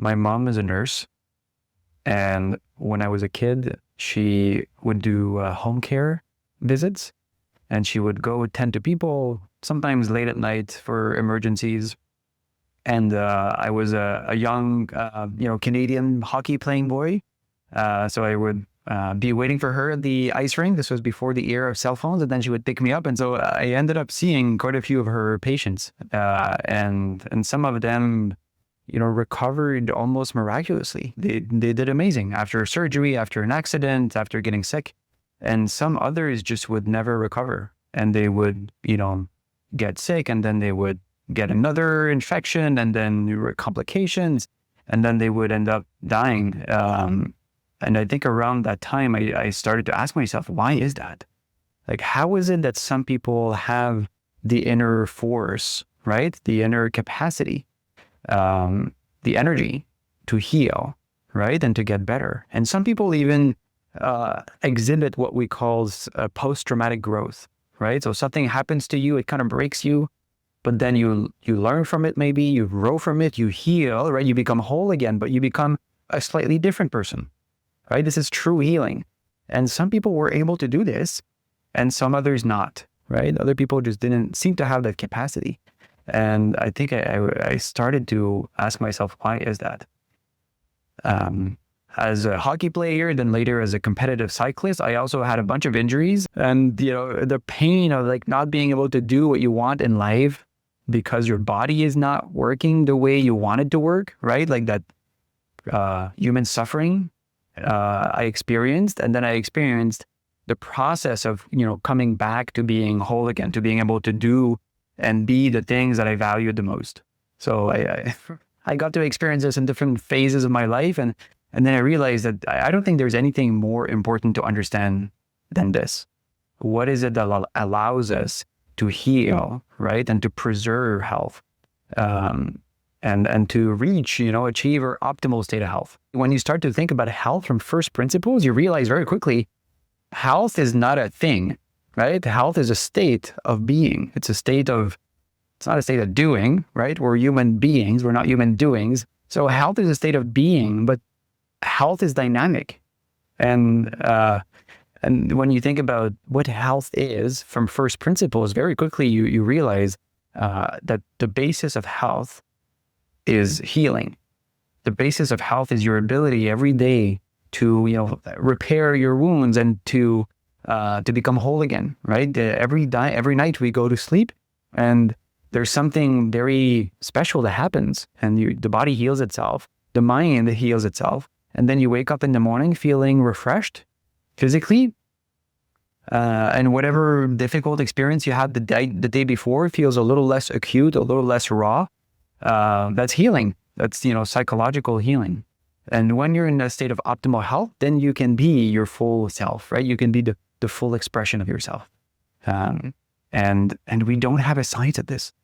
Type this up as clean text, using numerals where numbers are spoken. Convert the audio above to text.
My mom is a nurse, and when I was a kid, she would do home care visits, and she would go tend to people, sometimes late at night for emergencies. And I was a young, Canadian hockey playing boy. So I would be waiting for her at the ice rink. This was before the era of cell phones, and then she would pick me up. And so I ended up seeing quite a few of her patients, and some of them, recovered almost miraculously. They did amazing after surgery, after an accident, after getting sick, and some others just would never recover, and they would, get sick, and then they would get another infection, and then there were complications, and then they would end up dying. And I think around that time, I started to ask myself, why is that? Like, how is it that some people have the inner force, right? The inner capacity, the energy to heal, right? And to get better. And some people even exhibit what we call post-traumatic growth, right? So something happens to you, it kind of breaks you, but then you learn from it, maybe you grow from it, you heal, right? You become whole again, but you become a slightly different person, right? This is true healing. And some people were able to do this and some others not, right? Other people just didn't seem to have that capacity. And I think I started to ask myself, why is that? As a hockey player, then later as a competitive cyclist, I also had a bunch of injuries, and the pain of like not being able to do what you want in life because your body is not working the way you want it to work, right? Like that human suffering I experienced, and then I experienced the process of coming back to being whole again, to being able to do and be the things that I valued the most. So I got to experience this in different phases of my life, and then I realized that I don't think there's anything more important to understand than this. What is it that allows us to heal, right? And to preserve health, and to reach, achieve our optimal state of health. When you start to think about health from first principles, you realize very quickly, health is not a thing, right? Health is a state of being. It's not a state of doing, right? We're human beings. We're not human doings. So health is a state of being, but health is dynamic. And when you think about what health is from first principles, very quickly you realize that the basis of health is healing. The basis of health is your ability every day to repair your wounds and to become whole again, right? Every night we go to sleep, and there's something very special that happens, and the body heals itself, the mind heals itself, and then you wake up in the morning feeling refreshed physically, and whatever difficult experience you had the day before feels a little less acute, a little less raw. That's healing. That's psychological healing. And when you're in a state of optimal health, then you can be your full self, right? You can be the full expression of yourself. And we don't have a science at this.